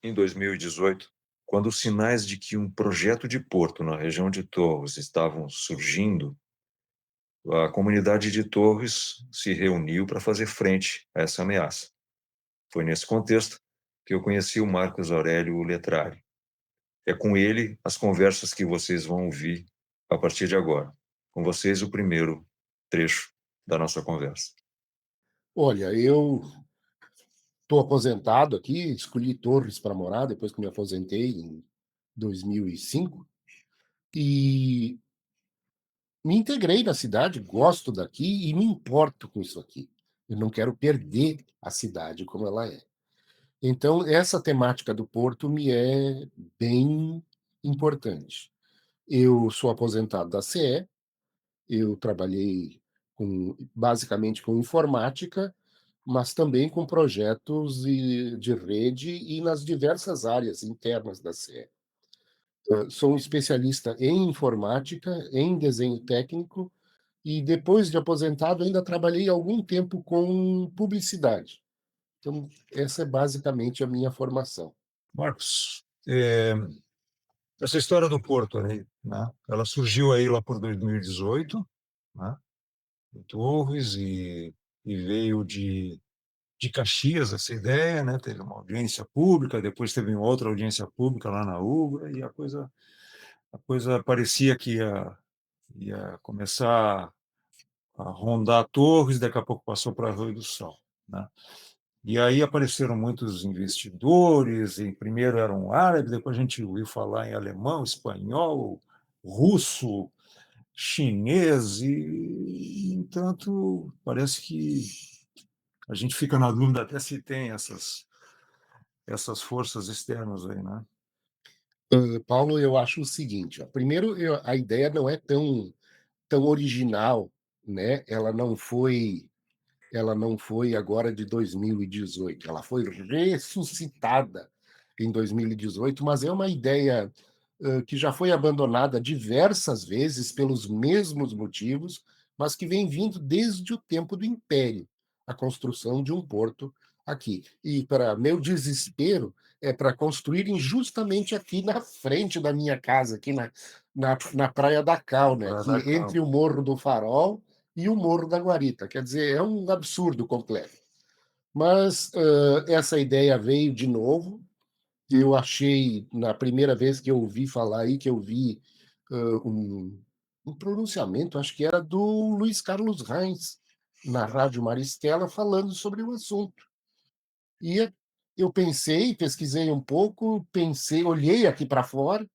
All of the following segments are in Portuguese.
Em 2018, quando os sinais de que um projeto de porto na região de Torres estavam surgindo, a comunidade de Torres se reuniu para fazer frente a essa ameaça. Foi nesse contexto que eu conheci o Marcos Aurélio Letrari. É com ele as conversas que vocês vão ouvir a partir de agora. Com vocês, o primeiro trecho da nossa conversa. Olha, eu estou aposentado aqui, escolhi Torres para morar depois que me aposentei em 2005 e me integrei na cidade, gosto daqui e me importo com isso aqui. Eu não quero perder a cidade como ela é. Então, essa temática do porto me é bem importante. Eu sou aposentado da CE, eu trabalhei basicamente com informática, mas também com projetos de rede e nas diversas áreas internas da CE. Sou um especialista em informática, em desenho técnico, e depois de aposentado ainda trabalhei algum tempo com publicidade. Então, essa é basicamente a minha formação. Marcos, essa história do Porto aí, né? Ela surgiu aí lá por 2018, né? Em Torres e veio de Caxias essa ideia, né? Teve uma audiência pública, depois teve uma outra audiência pública lá na UBRA e a coisa parecia que ia começar a rondar Torres, daqui a pouco passou para Arroio do Sal, né? E aí apareceram muitos investidores, e primeiro eram árabes, depois a gente ouviu falar em alemão, espanhol, russo, chinês, e, entanto, parece que a gente fica na dúvida até se tem essas forças externas aí, né? Paulo, eu acho o seguinte, ó, primeiro, a ideia não é tão original, né? Ela não foi agora de 2018, ela foi ressuscitada em 2018, mas é uma ideia que já foi abandonada diversas vezes pelos mesmos motivos, mas que vem vindo desde o tempo do Império, a construção de um porto aqui. E, para meu desespero, é para construírem justamente aqui na frente da minha casa, aqui na Praia da Cal, né? Para Aqui dar entre cabo. o Morro do Farol e o Morro da Guarita. Quer dizer, é um absurdo completo. Mas essa ideia veio de novo. Eu achei, na primeira vez que eu ouvi falar aí, que eu vi um pronunciamento, acho que era do Luiz Carlos Reis, na Rádio Maristela, falando sobre o assunto. E eu pensei, pesquisei um pouco, pensei, olhei aqui para fora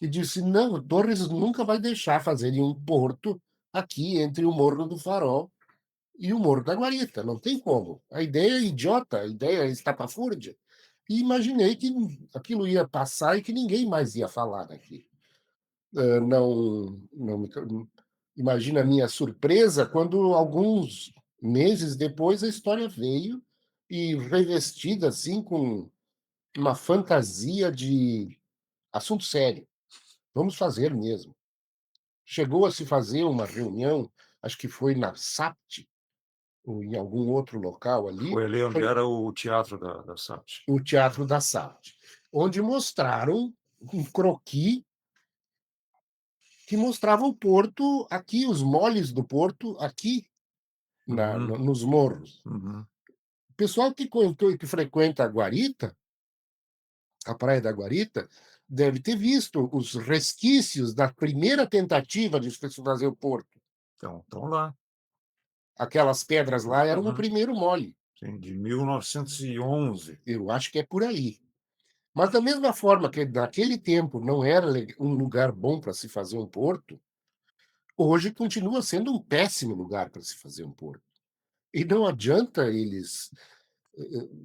e disse: não, Torres nunca vai deixar fazerem um porto aqui entre o Morro do Farol e o Morro da Guarita, não tem como. A ideia é idiota, a ideia é estapafúrdia. E imaginei que aquilo ia passar e que ninguém mais ia falar daqui. Imagina a minha surpresa quando, alguns meses depois, a história veio e revestida assim com uma fantasia de assunto sério. Vamos fazer mesmo. Chegou a se fazer uma reunião, acho que foi na SAPT, ou em algum outro local ali, Foi ali onde era o teatro da SAP. o Teatro da SAPT, onde mostraram um croquis que mostrava o porto aqui, os moles do porto aqui Uhum, nos morros. uhum. O pessoal que frequenta a Guarita, a Praia da Guarita, deve ter visto os resquícios da primeira tentativa de se fazer o porto. Então, estão lá. Aquelas pedras lá eram o Uhum. primeiro mole. Sim, de 1911. Eu acho que é por aí. Mas da mesma forma que naquele tempo não era um lugar bom para se fazer um porto, hoje continua sendo um péssimo lugar para se fazer um porto. E não adianta eles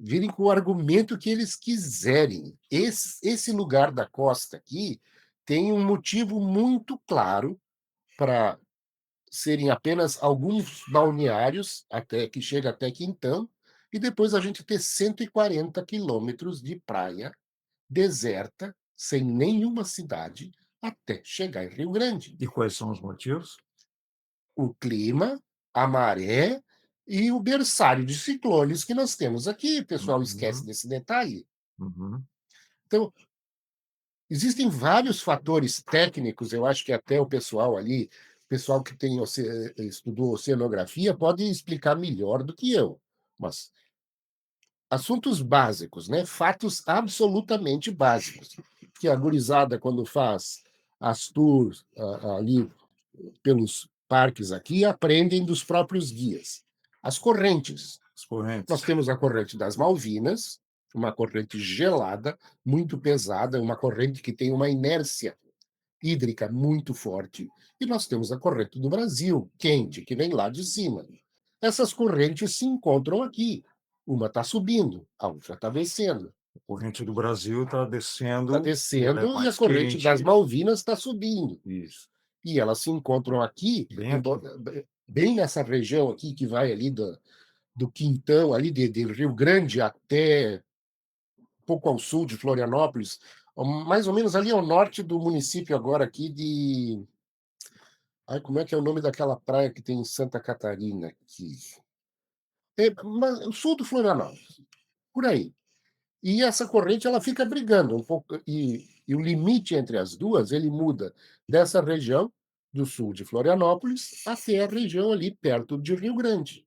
virem com o argumento que eles quiserem. Esse lugar da costa aqui tem um motivo muito claro para serem apenas alguns balneários, até que chega até Quintão, e depois a gente ter 140 quilômetros de praia deserta, sem nenhuma cidade, até chegar em Rio Grande. E quais são os motivos? O clima, a maré e o berçário de ciclones que nós temos aqui. O pessoal esquece Uhum, desse detalhe. uhum. Então, existem vários fatores técnicos, eu acho que até o pessoal ali, o pessoal que tem estudou oceanografia pode explicar melhor do que eu, mas assuntos básicos, né, fatos absolutamente básicos, que a gurizada quando faz as tours, ali pelos parques aqui, aprendem dos próprios guias. As correntes. As Nós correntes. temos a corrente das Malvinas, uma corrente gelada, muito pesada, uma corrente que tem uma inércia hídrica muito forte, e nós temos a corrente do Brasil, quente, que vem lá de cima. Essas correntes se encontram aqui. Uma está subindo, a outra está descendo. A corrente do Brasil está Está descendo e ela é descendo e a mais corrente das quente. Malvinas está subindo. Isso. E elas se encontram aqui, Bem aqui. bem nessa região aqui que vai ali do Quintão, ali de Rio Grande até pouco ao sul de Florianópolis, mais ou menos ali ao norte do município agora aqui de. Ai, como é que é o nome daquela praia que tem em Santa Catarina aqui? O sul do Florianópolis, por aí. E essa corrente ela fica brigando um pouco, e o limite entre as duas ele muda dessa região do sul de Florianópolis até a região ali perto de Rio Grande.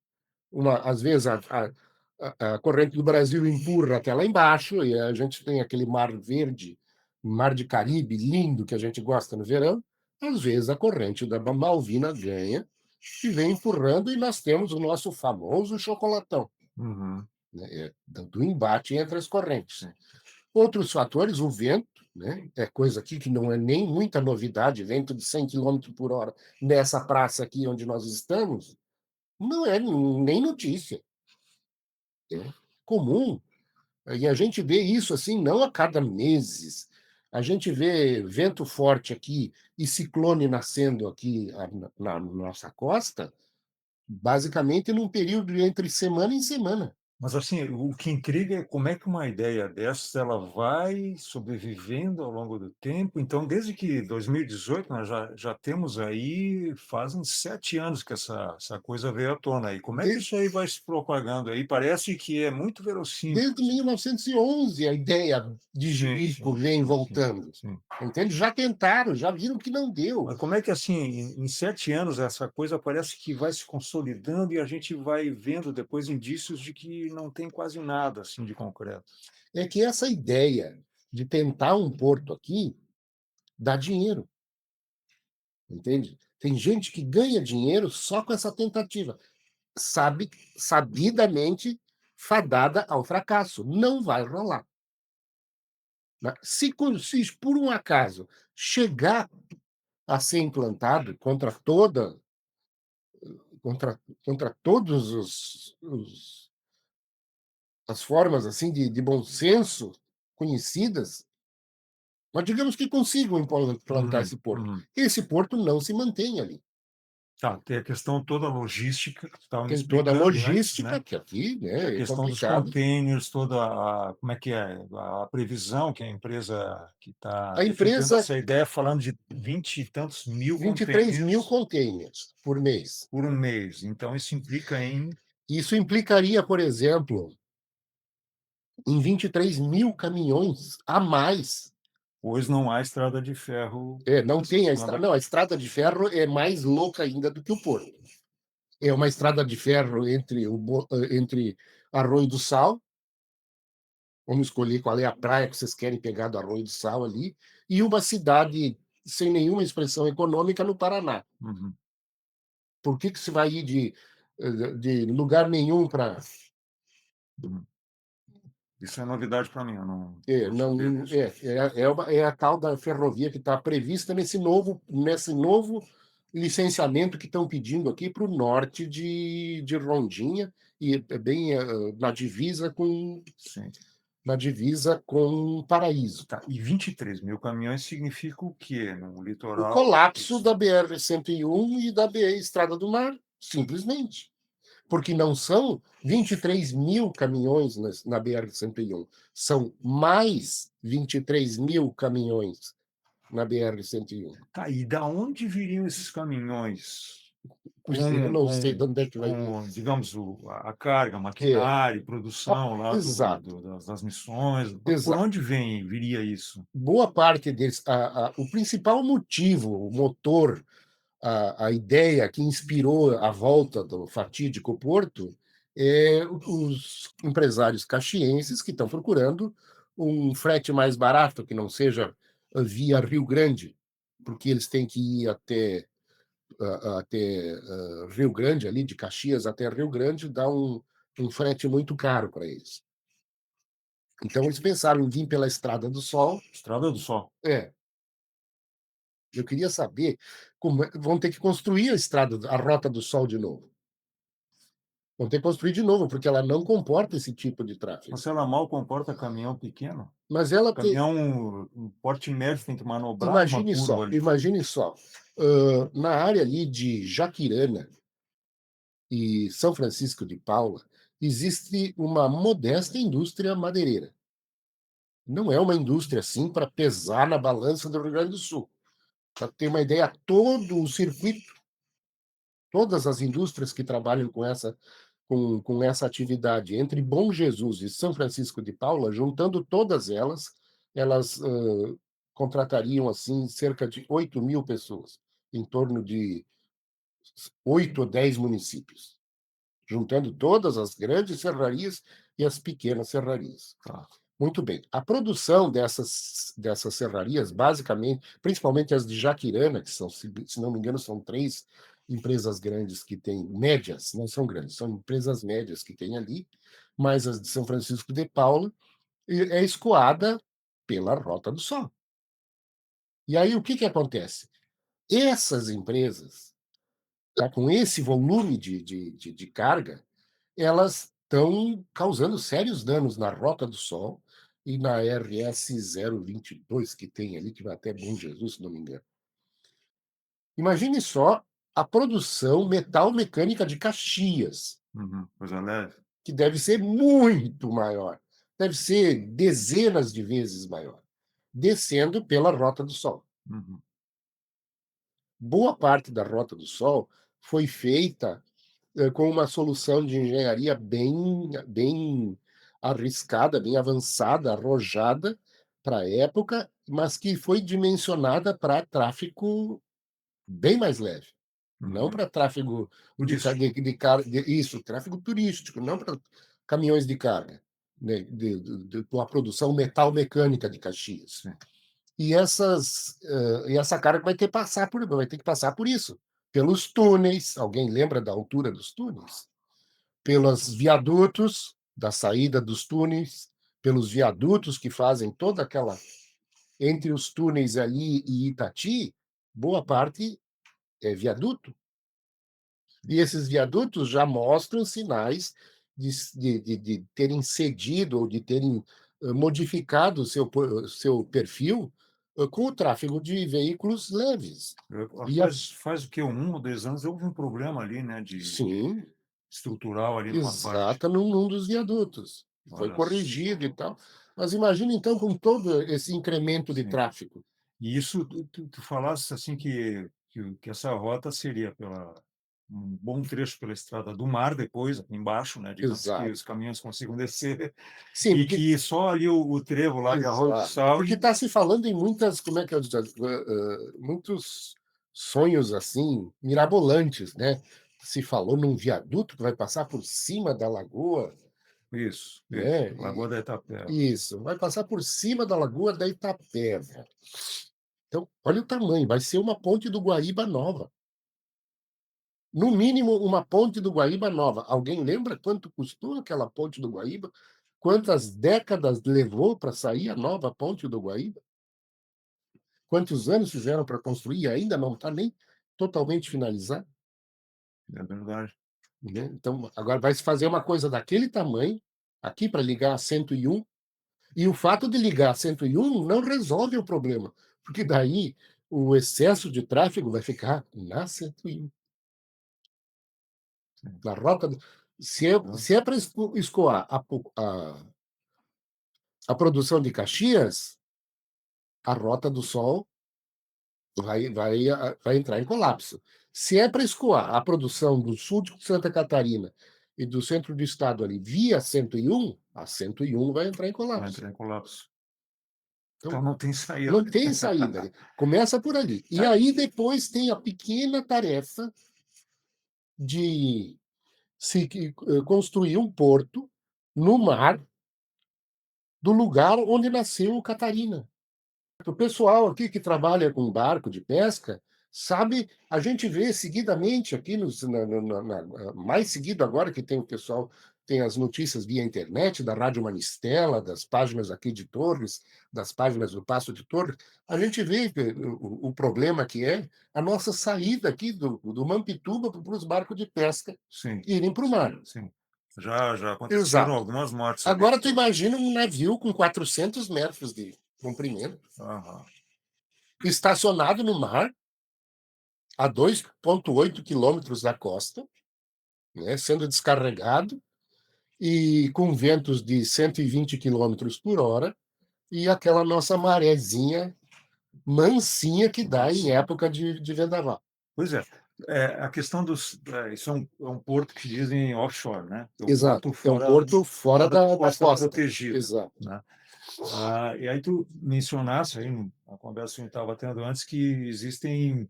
Às vezes a corrente do Brasil empurra até lá embaixo e a gente tem aquele mar verde, mar de Caribe lindo que a gente gosta no verão. Às vezes a corrente da Malvina ganha e vem empurrando e nós temos o nosso famoso chocolatão, Uhum. né, do embate entre as correntes. Sim. Outros fatores, o vento, né, é coisa aqui que não é nem muita novidade, vento de 100 quilômetros por hora nessa praça aqui onde nós estamos, não é nem notícia. É comum. E a gente vê isso assim, não a cada meses. A gente vê vento forte aqui e ciclone nascendo aqui na nossa costa, basicamente num período entre semana em semana. Mas, assim, o que intriga é como é que uma ideia dessas ela vai sobrevivendo ao longo do tempo. Então, desde que 2018 nós já temos aí fazem 7 anos que essa coisa veio à tona aí. Como é que De- isso aí vai se propagando aí? Parece que é muito verossímil. Desde 1911, a ideia de Sim, Jerico sim, vem sim, voltando. sim. Entende? Já tentaram, já viram que não deu. Mas como é que, assim, em 7 anos essa coisa parece que vai se consolidando e a gente vai vendo depois indícios de que não tem quase nada, assim, de concreto? É que essa ideia de tentar um porto aqui dá dinheiro, entende? Tem gente que ganha dinheiro só com essa tentativa, sabe, sabidamente fadada ao fracasso. Não vai rolar. Né? Se por um acaso chegar a ser implantado contra todos as formas assim de bom senso conhecidas, mas digamos que consigam implantar Uhum, esse porto. uhum. Esse porto não se mantém ali. Tá, tem a questão toda logística que tu estava me Tem toda a explicando antes, logística, né? que aqui, Tem a né, é questão dos complicado. containers, toda a como é que é, a previsão que a empresa que está A defendendo empresa, essa ideia, falando de 20 e tantos mil 23.000 containers containers por mês. por um mês. Então isso implica em Isso implicaria, por exemplo, em 23.000 caminhões a mais. pois não há estrada de ferro Não tem a lá estrada. Não, a estrada de ferro é mais louca ainda do que o porto. É uma estrada de ferro entre Arroio do Sal, vamos escolher qual é a praia que vocês querem pegar do Arroio do Sal ali, e uma cidade sem nenhuma expressão econômica no Paraná. uhum, Por que que se vai ir de lugar nenhum para. uhum. Isso é novidade para mim, eu não Não, sabia disso. é a tal da ferrovia que está prevista nesse novo licenciamento que estão pedindo aqui para o norte de Rondônia, e é bem Sim. na divisa com Paraíso. Tá, e 23 mil caminhões significa o quê? No O litoral? colapso Isso. da BR-101 e da Estrada do Mar, simplesmente. Porque não são 23.000 caminhões na BR-101, são mais 23.000 caminhões na BR-101. Tá, e da onde viriam esses caminhões? Pois é, eu com não sei de com onde é que vai vir. com, digamos, a carga, É, maquinário, a produção lá exato, das missões. Por exato. onde viria isso? Boa parte deles, o principal motivo, o motor, a ideia que inspirou a volta do fatídico Porto é os empresários caxienses que estão procurando um frete mais barato, que não seja via Rio Grande, porque eles têm que ir até Rio Grande, ali de Caxias até Rio Grande, dá um frete muito caro para eles. Então eles pensaram em vir pela Estrada do Sol. Estrada do Sol. É, eu queria saber como vão ter que construir a Rota do Sol de novo. Vão ter que construir de novo, porque ela não comporta esse tipo de tráfego. Mas ela mal comporta caminhão pequeno? Mas ela tem, Caminhão, um porte médio tem que manobrar numa curva ali. imagine só, na área ali de Jaquirana e São Francisco de Paula, existe uma modesta indústria madeireira. Não é uma indústria assim para pesar na balança do Rio Grande do Sul. Para ter uma ideia, todo o circuito, todas as indústrias que trabalham com essa atividade entre Bom Jesus e São Francisco de Paula, juntando todas elas, elas contratariam assim cerca de 8.000 pessoas, em torno de 8 ou 10 municípios, juntando todas as grandes serrarias e as pequenas serrarias. Tá. Muito bem. A produção dessas serrarias, basicamente, principalmente as de Jaquirana, que são, se não me engano, são 3 empresas grandes que têm, médias, não são grandes, são empresas médias que tem ali, mas as de São Francisco de Paula é escoada pela Rota do Sol. E aí o que, que acontece? Essas empresas, tá, com esse volume de carga, elas estão causando sérios danos na Rota do Sol e na RS 022 que tem ali, que vai até Bom Jesus, se não me engano. Imagine só a produção metal-mecânica de Caxias, Uhum. Coisa leve. que deve ser muito maior, deve ser dezenas de vezes maior, descendo pela Rota do Sol. Uhum. Boa parte da Rota do Sol foi feita com uma solução de engenharia bem arriscada, bem avançada, arrojada para a época, mas que foi dimensionada para tráfego bem mais leve, não Uhum. para tráfego Turístico. isso, tráfego turístico, não para caminhões de carga, né, com a produção metal-mecânica de Caxias. Sim. E essa carga vai ter que passar por isso, pelos túneis. Alguém lembra da altura dos túneis? Pelos viadutos, da saída dos túneis, pelos viadutos que fazem toda aquela, entre os túneis ali e Itati, boa parte é viaduto. E esses viadutos já mostram sinais de terem cedido ou de terem modificado o seu perfil com o tráfego de veículos leves. E a, Faz o quê? 1 ou 2 anos houve um problema ali, né, de sim, estrutural ali numa parte. exata num dos viadutos. Foi Olha corrigido só. e tal. Mas imagina então com todo esse incremento de Sim. tráfego. E isso tu falasse assim que essa rota seria pela um bom trecho pela Estrada do Mar depois, aqui embaixo, né, digamos que os Exato. caminhões consigam descer, Sim, e porque que só ali o trevo lá de Arroio do exato. Sal Porque está se falando em muitas, como é que eu digo, muitos sonhos assim mirabolantes, né? Se falou num viaduto que vai passar por cima da lagoa, isso, né? Lagoa da Itapeva. Isso, vai passar por cima da lagoa da Itapeva. Então, olha o tamanho, vai ser uma ponte do Guaíba nova. No mínimo, uma ponte do Guaíba nova. Alguém lembra quanto custou aquela ponte do Guaíba? Quantas décadas levou para sair a nova ponte do Guaíba? Quantos anos fizeram para construir e ainda não está nem totalmente finalizado? É verdade. Né? Então, agora vai se fazer uma coisa daquele tamanho, aqui para ligar a 101, e o fato de ligar a 101 não resolve o problema, porque daí o excesso de tráfego vai ficar na 101, Sim. na rota. Então, Se é para escoar a produção de Caxias, a Rota do Sol vai entrar em colapso. Se é para escoar a produção do sul de Santa Catarina e do centro do estado ali via 101, a 101 vai entrar em Vai colapso. entrar em colapso. Então Então, não tem saída. não tem saída, né? Começa por ali. E aí depois tem a pequena tarefa de construir um porto no mar do lugar onde nasceu o Catarina. O pessoal aqui que trabalha com barco de pesca sabe, a gente vê seguidamente aqui mais seguido agora que tem o pessoal tem as notícias via internet, da Rádio Manistela, das páginas aqui de Torres, das páginas do Passo de Torres, a gente vê que o problema que é a nossa saída aqui do Mampituba para os barcos de pesca Sim, irem para o mar. sim. Já aconteceram Exato. algumas mortes ali. Agora tu imagina um navio com 400 metros de comprimento, Aham. estacionado no mar, a 2,8 quilômetros da costa, né, sendo descarregado e com ventos de 120 quilômetros por hora e aquela nossa marezinha mansinha que dá em época de vendaval. Pois é. A questão dos. Isso é um porto que dizem offshore, né? É um Exato. porto É um fora, porto fora fora da da costa costa. protegida, Exato. né? E aí tu mencionaste aí na conversa que a gente estava tendo antes que existem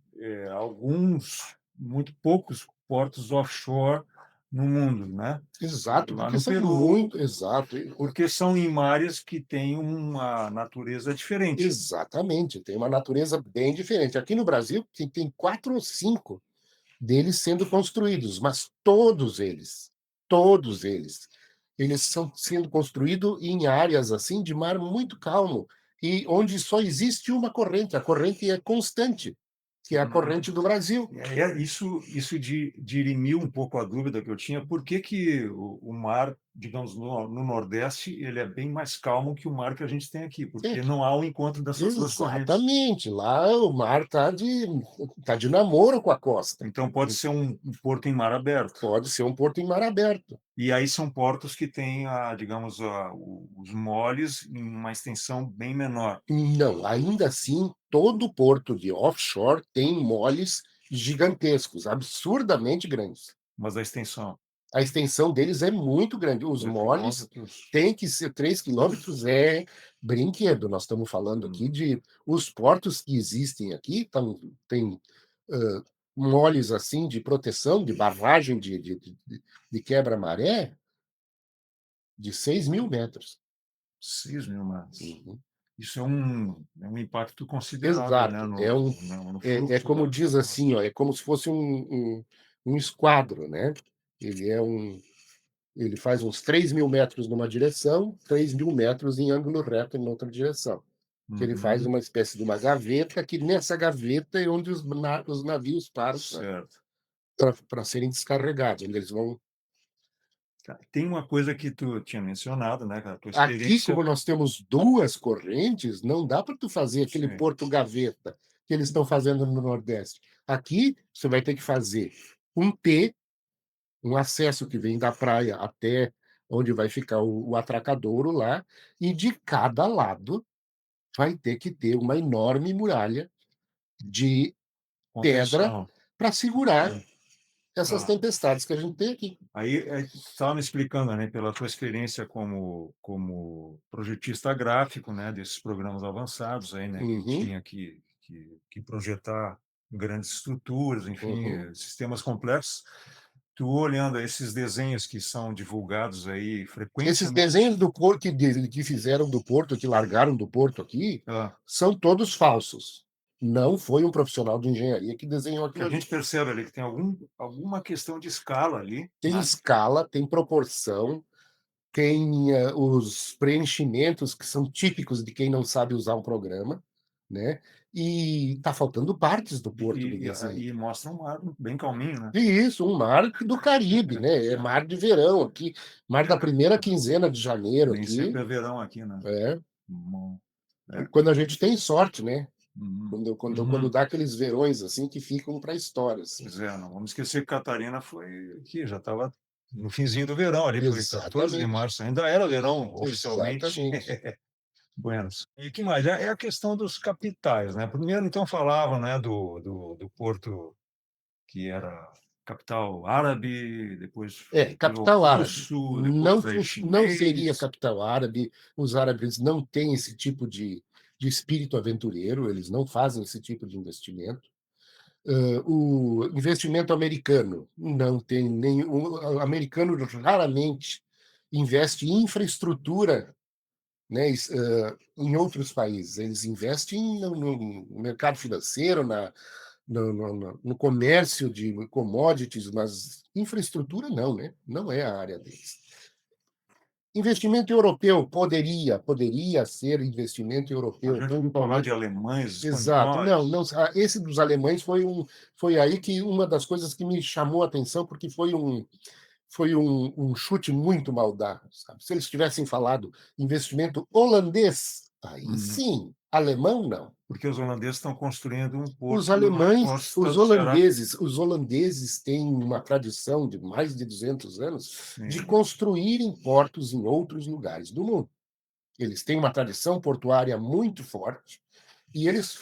alguns, muito poucos portos offshore no mundo, né? Exato, Lá porque no são Peru, muito. Exato. porque são em mares que têm uma natureza diferente. Exatamente. Tem uma natureza bem diferente. Aqui no Brasil tem 4 ou 5 deles sendo construídos, mas todos eles são sendo construídos em áreas assim de mar muito calmo e onde só existe uma corrente, a corrente é constante, que é a corrente do Brasil. Isso dirimiu um pouco a dúvida que eu tinha, por que que o mar, digamos, no Nordeste, ele é bem mais calmo que o mar que a gente tem aqui, É, porque não há o encontro dessas duas correntes. exatamente, lá o mar tá de namoro com a costa. Então pode ser um porto em mar aberto. Pode ser um porto em mar aberto. E aí são portos que têm, digamos, os moles em uma extensão bem menor, Não, ainda assim, todo porto de offshore tem moles gigantescos, absurdamente grandes. mas a extensão, A extensão deles é muito grande. Os 2 moles quilômetros. têm que ser 3 quilômetros é brinquedo. Nós estamos falando aqui Uhum. de os portos que existem aqui tem moles assim de proteção, de barragem de quebra-maré de 6.000 metros. 6.000 metros. Uhum. Isso é um impacto considerável, né, Exato. no É fluxo como da diz assim, ó, informação. é como se fosse um esquadro, né? Ele é um Ele faz uns 3.000 metros numa direção, 3.000 metros em ângulo reto em outra direção. Que ele faz Uhum. uma espécie de uma gaveta, que nessa gaveta é onde os navios param Certo. para serem descarregados, onde eles vão. Tá. Tem uma coisa que tu tinha mencionado, né, a tua Aqui, experiência. como nós temos duas correntes, não dá para tu fazer aquele Sim. porto gaveta que eles estão fazendo no Nordeste. Aqui, você vai ter que fazer um T, um acesso que vem da praia até onde vai ficar o atracadouro lá, e de cada lado vai ter que ter uma enorme muralha de pedra Contenção. para segurar essas Tá. tempestades que a gente tem aqui. Aí, tu estava me explicando, né, pela tua experiência como projetista gráfico, né, desses programas avançados aí, né, que Uhum, tinha que projetar grandes estruturas, enfim, uhum. sistemas complexos. Tu olhando esses desenhos que são divulgados aí Esses frequentemente. desenhos do porto que fizeram do porto, que largaram do porto aqui, Ah, são todos falsos. Não foi um profissional de engenharia que desenhou que aquilo a ali. gente percebe ali que tem alguma questão de escala ali, Tem né? escala, tem proporção, tem os preenchimentos que são típicos de quem não sabe usar um programa, né? E está faltando partes do porto do desenho. E mostra um mar bem calminho, né? E isso, um mar do Caribe, né? É mar de verão aqui, mar da primeira quinzena de janeiro Nem aqui. sempre é verão aqui, né? É, Bom, é. quando a gente tem sorte, né? Uhum. Quando Uhum. dá aqueles verões assim que ficam para a história, assim. Pois é, não vamos esquecer que Catarina foi aqui, já estava no finzinho do verão, ali foi 14 de Exatamente, março, ainda era verão oficialmente. exatamente. Buenos. E que mais? É a questão dos capitais, né? Primeiro, então, falavam, né, do Porto que era capital árabe, depois virou Capital árabe. russo, depois aí Não seria chinês. capital árabe, os árabes não têm esse tipo de espírito aventureiro, eles não fazem esse tipo de investimento. O investimento americano não tem nenhum. O americano raramente investe em infraestrutura, né, em outros países. Eles investem no mercado financeiro, no comércio de commodities, mas infraestrutura não, né? Não é a área deles. Investimento europeu poderia ser investimento A europeu, gente ouviu falar de principalmente. alemães, Exato. Não, espanhóis. não, esse dos alemães foi aí que uma das coisas que me chamou a atenção, porque foi um chute muito mal dado, sabe. Se eles tivessem falado investimento holandês, aí Uhum. sim, alemão não. Porque os holandeses estão construindo um Os porto na alemães, costa do Ceará. os holandeses têm uma tradição de mais de 200 anos de Sim, construírem portos em outros lugares do mundo. Eles têm uma tradição portuária muito forte e eles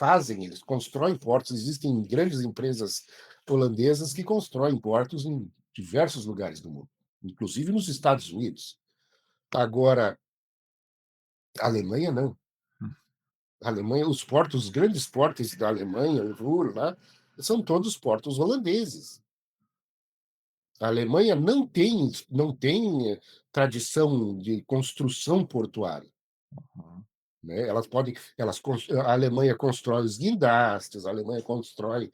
constroem portos. Existem grandes empresas holandesas que constroem portos em diversos lugares do mundo, inclusive nos Estados Unidos. Agora, a Alemanha não. hum, A Alemanha, os grandes portos da Alemanha, o Ruhr lá, são todos portos holandeses. A Alemanha não tem tradição de construção portuária. uhum. Né? A Alemanha constrói os guindastes, a Alemanha constrói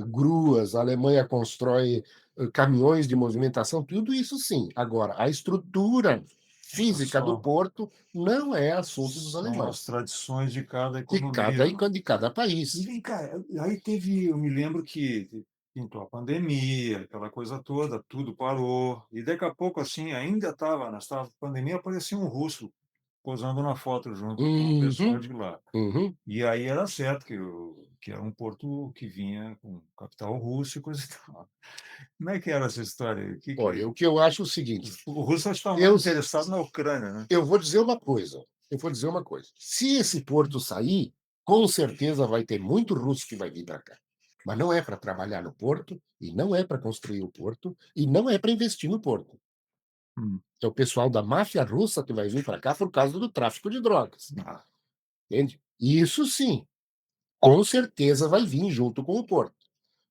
gruas, a Alemanha constrói caminhões de movimentação, tudo isso sim. Agora, a estrutura física do Só porto não é assunto dos são as alemães, tradições de cada economia. de cada E país. vem cá, aí teve, eu me lembro que pintou a pandemia, aquela coisa toda, tudo parou. E daqui a pouco, assim, ainda estava, na estava pandemia, aparecia um russo posando na foto junto com o pessoal Uhum, de lá. uhum. E aí era certo que era um porto que vinha com capital russo e coisa e tal. Como é que era essa história? Olha, o que eu acho é o seguinte, O russo estava mais eu, interessado na Ucrânia, né? eu vou dizer uma coisa, eu vou dizer uma coisa. Se esse porto sair, com certeza vai ter muito russo que vai vir para cá. Mas não é para trabalhar no porto, e não é para construir o porto, e não é para investir no porto. Hum. É o pessoal da máfia russa que vai vir para cá por causa do tráfico de drogas, Ah, entende? Isso sim, com certeza vai vir junto com o porto.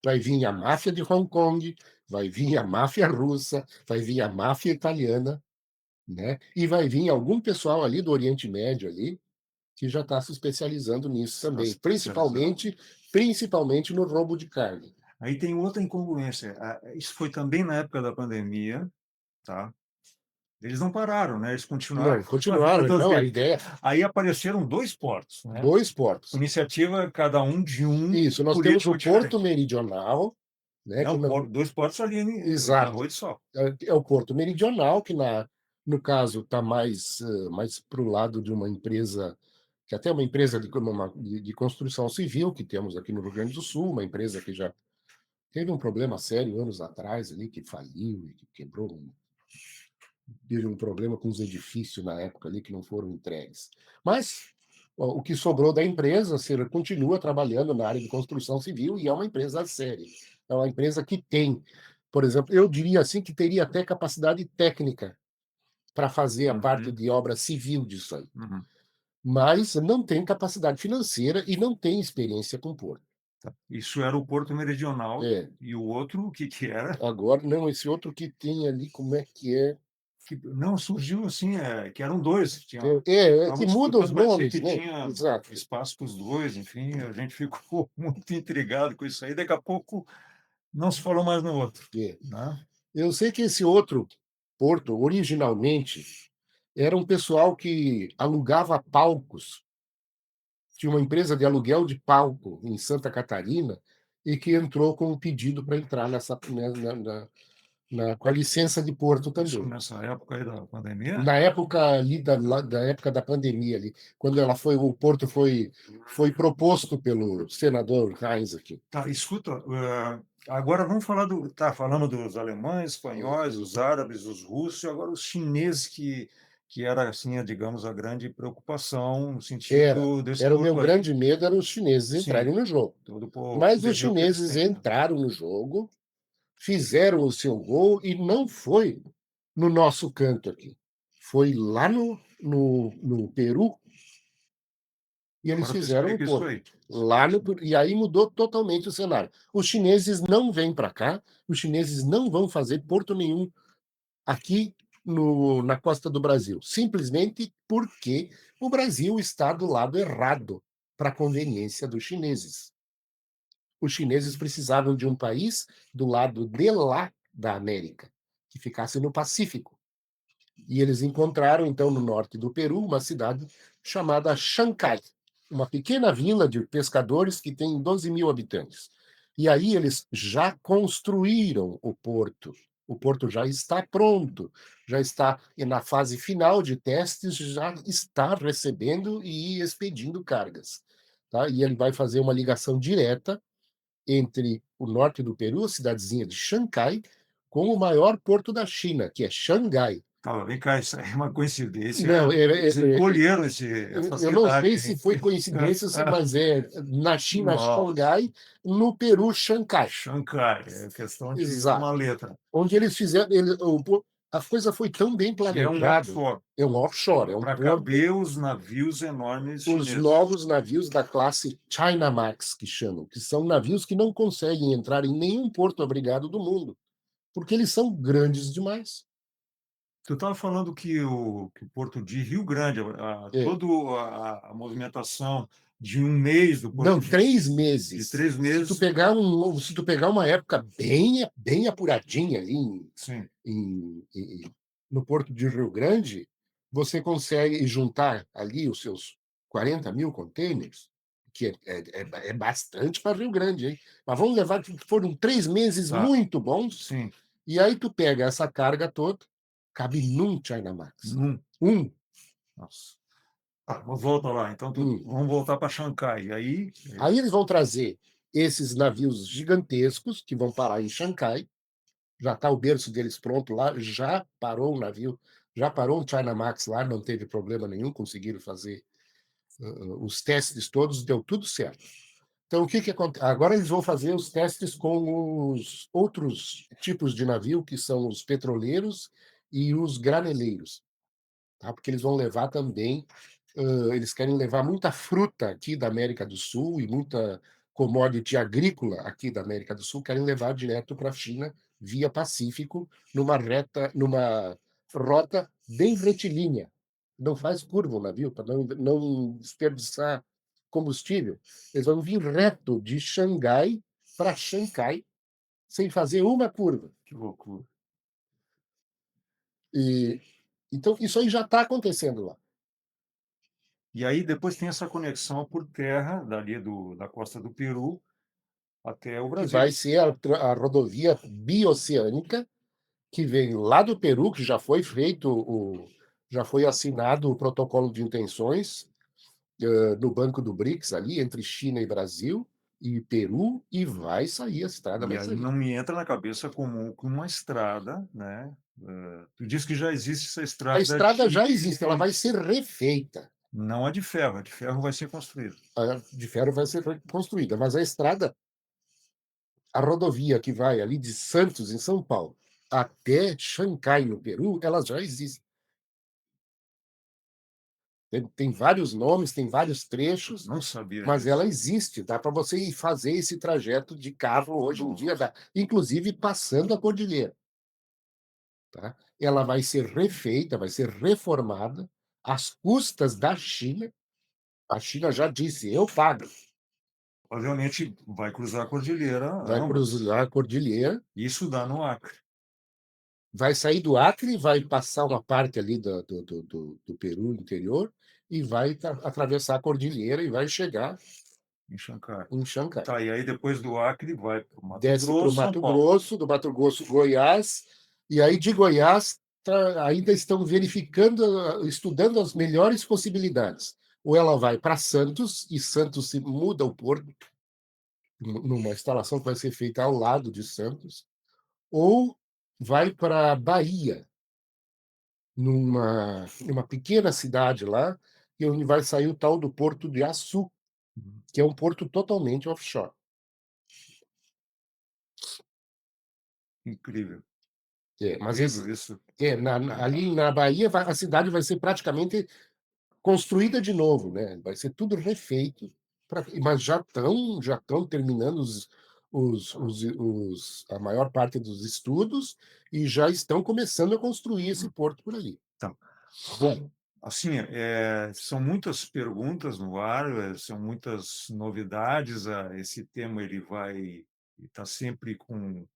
Vai vir a máfia de Hong Kong, vai vir a máfia russa, vai vir a máfia italiana, né? E vai vir algum pessoal ali do Oriente Médio ali que já está se especializando nisso está também, se especializando. principalmente no roubo de carne. Aí tem outra incongruência. Isso foi também na época da pandemia, tá? Eles não pararam, né? Eles continuaram Não, com a vida continuaram. Não, a deles. ideia, Aí apareceram dois portos, né? dois portos. Iniciativa cada um de um Isso, nós temos o político Porto diferente. Meridional, né? Não, dois portos ali na Exato. Rua de Sol. É o Porto Meridional, que no caso está mais para o lado de uma empresa, que até é uma empresa de construção civil que temos aqui no Rio Grande do Sul, uma empresa que já teve um problema sério anos atrás ali, que faliu e que quebrou, teve um problema com os edifícios na época ali que não foram entregues. Mas o que sobrou da empresa, continua trabalhando na área de construção civil e é uma empresa séria. É uma empresa que tem, por exemplo, eu diria assim que teria até capacidade técnica para fazer a parte Uhum, de obra civil disso aí, uhum. mas não tem capacidade financeira e não tem experiência com porto. Tá. Isso era o Porto Meridional É, e o outro, o que que era? agora, não, esse outro que tem ali, como é que é? Que não surgiu assim, que eram dois, tinha Que estavam muda os disputando, parecia nomes, que né? tinha Exato. espaço para os dois, enfim, a gente ficou muito intrigado com isso aí, daqui a pouco não se falou mais no outro, É. né. Eu sei que esse outro porto, originalmente, era um pessoal que alugava palcos. Tinha uma empresa de aluguel de palco em Santa Catarina e que entrou com um pedido para entrar com a licença de porto Isso também. nessa época aí da pandemia? Na época ali da época da pandemia ali, quando o porto foi proposto pelo senador Heinz aqui. Tá, escuta, agora vamos falar falando dos alemães, espanhóis, os árabes, os russos e agora os chineses que que era, assim, digamos, a grande preocupação no Era. sentido desse Era o meu porto aí. grande medo era os chineses Sim, entrarem no jogo. tudo Mas os devido ao que eles chineses têm, né. entraram no jogo, fizeram o seu gol e não foi no nosso canto aqui. Foi lá no Peru e eles Agora tu fizeram o explica isso porto. aí. Lá no Peru. E aí mudou totalmente o cenário. Os chineses não vêm para cá, os chineses não vão fazer porto nenhum aqui na costa do Brasil, simplesmente porque o Brasil está do lado errado para a conveniência dos chineses. Os chineses precisavam de um país do lado de lá da América, que ficasse no Pacífico. E eles encontraram, então, no norte do Peru, uma cidade chamada Chancai, uma pequena vila de pescadores que tem 12 mil habitantes. E aí eles já construíram o porto. O porto já está pronto, já está na fase final de testes, já está recebendo e expedindo cargas. Tá? E ele vai fazer uma ligação direta entre o norte do Peru, a cidadezinha de Xangai, com o maior porto da China, que é Xangai. Tá, vem cá, isso aí é uma Não, coincidência, eles escolheram essa eu não cidade, sei se hein. foi coincidência, mas é na China, Nossa, Xangai, no Peru, Xangai. Xangai, é questão de uma Exato. letra. Onde eles fizeram. A coisa foi tão bem E é um planejada. offshore, É um offshore, é um para porto. caber os navios enormes Os chineses. novos navios da classe Chinamax, que chamam, que são navios que não conseguem entrar em nenhum porto abrigado do mundo, porque eles são grandes demais. Tu estava falando que o porto de Rio Grande, É. todo a movimentação de um mês do porto Não, três de meses. 3 meses, Se tu pegar uma época bem apuradinha ali sim, no Porto de Rio Grande, você consegue juntar ali os seus 40 mil containers, que é bastante para Rio Grande, hein? Mas vamos levar que foram 3 meses tá, muito bons, sim, e aí tu pega essa carga toda, cabe num Chinamax. num Um, nossa. Tá, volta lá, então um. vamos voltar para Xangai, e aí Aí eles vão trazer esses navios gigantescos que vão parar em Xangai, já está o berço deles pronto lá, já parou o navio, já parou um Chinamax lá, não teve problema nenhum, conseguiram fazer os testes todos, deu tudo certo. Então, o que que acontece? Agora eles vão fazer os testes com os outros tipos de navio, que são os petroleiros e os graneleiros, tá? Porque eles vão levar também, eles querem levar muita fruta aqui da América do Sul e muita commodity agrícola aqui da América do Sul, querem levar direto para a China via Pacífico, numa rota bem retilínea. Não faz curva o navio, para não desperdiçar combustível. Eles vão vir reto de Xangai para Xangai, sem fazer uma curva. que loucura. E, então, isso aí já está acontecendo lá. E aí depois tem essa conexão por terra, dali da costa do Peru até o Que Brasil. vai ser a rodovia bioceânica, que vem lá do Peru, que já foi assinado o protocolo de intenções no Banco do BRICS, ali, entre China e Brasil, e Peru, e vai sair, a estrada E vai aí sair. não me entra na cabeça como que uma estrada, né, tu diz que já existe essa A estrada estrada já existe, ela vai ser refeita. não a de ferro vai ser construída. A de ferro vai ser construída, mas a estrada, a rodovia que vai ali de Santos, em São Paulo, até Xangai, no Peru, ela já existe. Tem vários nomes, tem vários trechos, Não sabia mas ela disso. existe. Dá para você ir fazer esse trajeto de carro hoje em dia, Nossa, inclusive passando a cordilheira. Tá? Ela vai ser refeita, vai ser reformada às custas da China. A China já disse: eu pago. obviamente vai cruzar a cordilheira Vai ambas. cruzar a cordilheira, Isso dá no Acre, vai sair do Acre, vai passar uma parte ali do Peru interior e vai atravessar a cordilheira e vai chegar em Xangai. em Xangai. Tá, e aí depois do Acre vai para o Mato Desce para o Grosso, São Mato Paulo. Grosso, do Mato Grosso, Goiás, e aí de Goiás ainda estão verificando, estudando as melhores possibilidades. Ou ela vai para Santos, e Santos se muda o porto, numa instalação que vai ser feita ao lado de Santos, ou vai para Bahia, numa pequena cidade lá, e onde vai sair o tal do Porto de Açu, Uhum. que é um porto totalmente offshore. Incrível, Mas incrível isso. ali na Bahia a cidade vai ser praticamente construída de novo, né, vai ser tudo refeito, mas já estão terminando a maior parte dos estudos e já estão começando a construir esse Hum, porto por ali. tá. Bom, assim, são muitas perguntas no ar, são muitas novidades, esse tema ele vai estar sempre com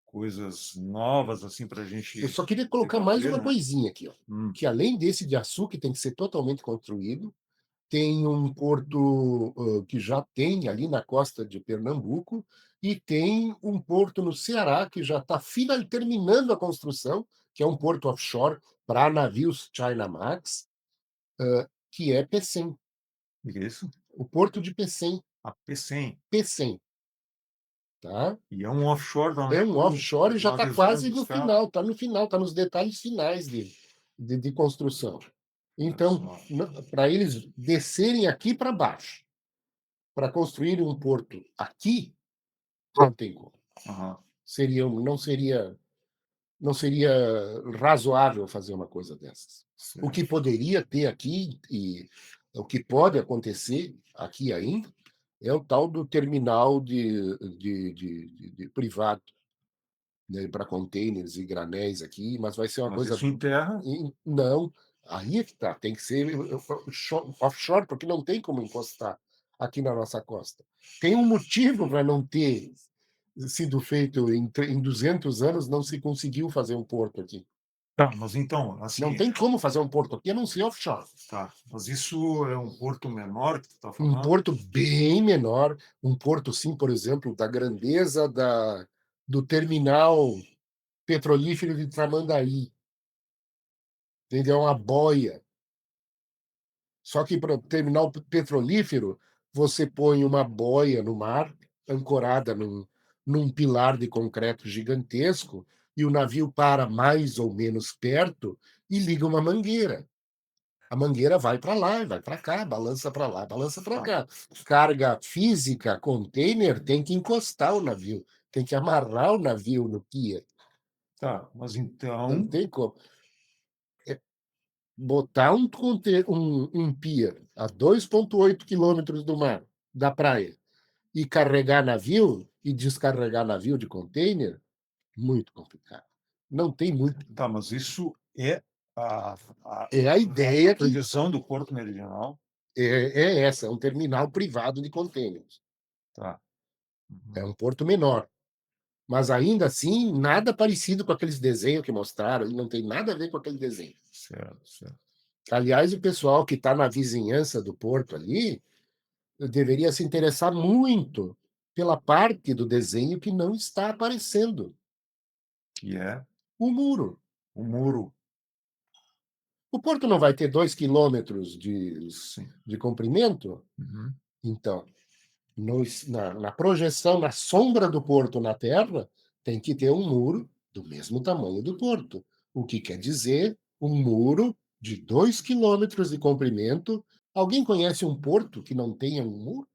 coisas novas, assim, para a Eu gente só queria colocar mais debater, uma né. coisinha aqui, ó, Hum, que além desse de Açu, que tem que ser totalmente construído, tem um porto, que já tem ali na costa de Pernambuco, e tem um porto no Ceará que já está terminando a construção, que é um porto offshore para navios Chinamax, que é Pecém, isso, o porto de Pecém, a Pecém. Pecém, tá? E é um offshore É também um do offshore e já uma está região quase no industrial. final, está no final, está nos detalhes finais de construção. Olha Então, só. para eles descerem aqui para baixo, para construir um porto aqui, não tem como. Aham, Não seria razoável fazer uma coisa dessas. O que certo. poderia ter aqui, e o que pode acontecer aqui ainda, é o tal do terminal de privado, né, para containers e granéis aqui, mas vai ser uma Mas coisa. isso em terra, Não, aí é que tá, tem que ser offshore, porque não tem como encostar aqui na nossa costa. Tem um motivo para não ter sido feito em 200 anos, não se conseguiu fazer um porto aqui. tá, mas então, Não assim, tem como fazer um porto aqui a não ser offshore. tá, mas isso é um porto menor que tu está Um falando? porto bem menor, um porto, sim, por exemplo, da grandeza do terminal petrolífero de Tramandaí, entendeu? É uma boia. Só que para o terminal petrolífero, você põe uma boia no mar, ancorada num pilar de concreto gigantesco, e o navio para mais ou menos perto e liga uma mangueira. A mangueira vai para lá e vai para cá, balança para lá, balança para Tá, cá. Carga física, container, tem que encostar o navio, tem que amarrar o navio no pier. tá, mas Não então, tem como. Botar um pier a 2,8 quilômetros do mar, da praia, e carregar navio e descarregar navio de container, muito complicado. Não tem muito. tá, mas isso é a a É a ideia que previsão do Porto Meridional? é essa, é um terminal privado de containers. Tá, É uhum, um porto menor. Mas ainda assim, nada parecido com aqueles desenhos que mostraram, ele não tem nada a ver com aquele desenho. certo, certo. Aliás, o pessoal que está na vizinhança do porto ali deveria se interessar muito pela parte do desenho que não está aparecendo, Que é o muro. o muro, O porto não vai ter 2 quilômetros sim, de comprimento? uhum, Então, na projeção, na sombra do porto na terra, tem que ter um muro do mesmo tamanho do porto. O que quer dizer um muro de 2 quilômetros de comprimento. Alguém conhece um porto que não tenha um muro?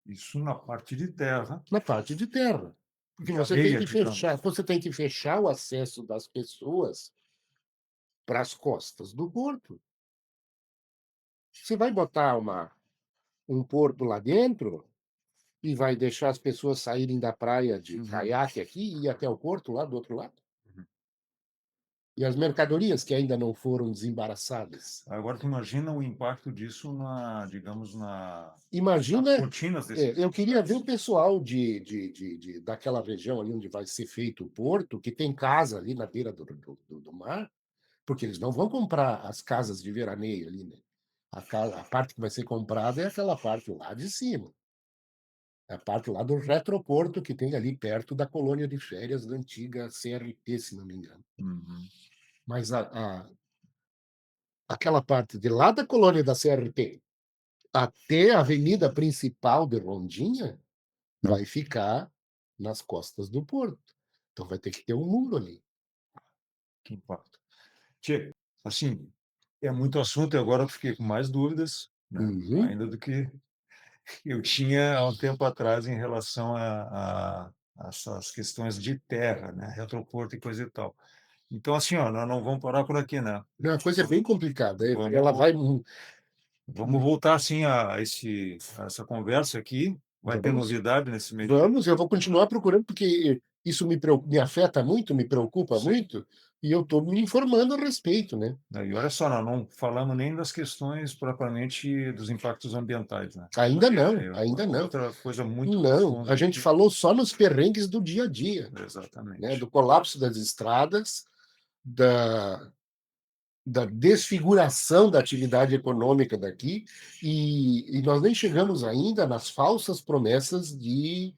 isso na parte de terra, Na parte de terra. Porque de você tem areia, que fechar, digamos. você tem que fechar o acesso das pessoas para as costas do porto. Você vai botar um porto lá dentro e vai deixar as pessoas saírem da praia de Uhum, caiaque aqui e ir até o porto lá do outro lado? uhum. E as mercadorias que ainda não foram desembaraçadas? Agora tu imagina o impacto disso na, digamos, nas Imagina, rotinas desses eu queria ver o lugares. pessoal daquela região ali onde vai ser feito o porto, que tem casa ali na beira do mar, porque eles não vão comprar as casas de veraneio ali, né? A parte que vai ser comprada é aquela parte lá de cima. É a parte lá do retroporto que tem ali perto da colônia de férias da antiga CRT, se não me engano. Uhum, Mas aquela parte de lá da colônia da CRT até a avenida principal de Rondinha vai ficar nas costas do porto. Então vai ter que ter um muro ali. que impacto. Tchê, assim, é muito assunto e agora eu fiquei com mais dúvidas, né, Uhum. ainda do que eu tinha há um tempo atrás em relação a essas questões de terra, né, retroporto e coisa e tal. Então, assim, ó, nós não vamos parar por aqui, né. Não, a coisa é bem complicada, ela Vamos vai vamos voltar, assim, a essa conversa aqui. Vai ter vamos novidade nesse meio tempo? vamos, eu vou continuar procurando, porque isso me afeta muito, me preocupa Sim. muito, e eu estou me informando a respeito, né. E olha só, nós não falamos nem das questões propriamente dos impactos ambientais, né. Ainda Aí não, é ainda não. outra coisa muito Não, a profunda gente aqui. falou só nos perrengues do dia a dia, né, Exatamente. do colapso das estradas, da desfiguração da atividade econômica daqui, e nós nem chegamos ainda nas falsas promessas de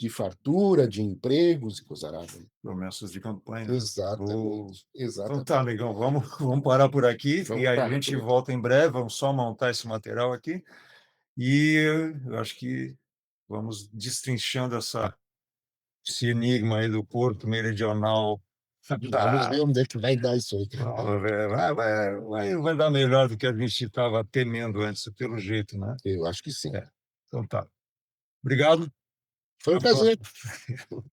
fartura, de empregos e coisa arada. Promessas de campanha, né. O Exatamente, Então tá, exatamente. amigão, vamos vamos parar por aqui e Vamos a parar gente por aqui. volta em breve, vamos só montar esse material aqui, e eu acho que vamos destrinchando esse enigma aí do Porto Meridional Vamos da ver onde é que vai dar isso aí. vamos ver, vai dar melhor do que a gente estava temendo antes, pelo jeito, né. Eu acho que sim. É, então tá. Obrigado, Foi até um a prazer. próxima.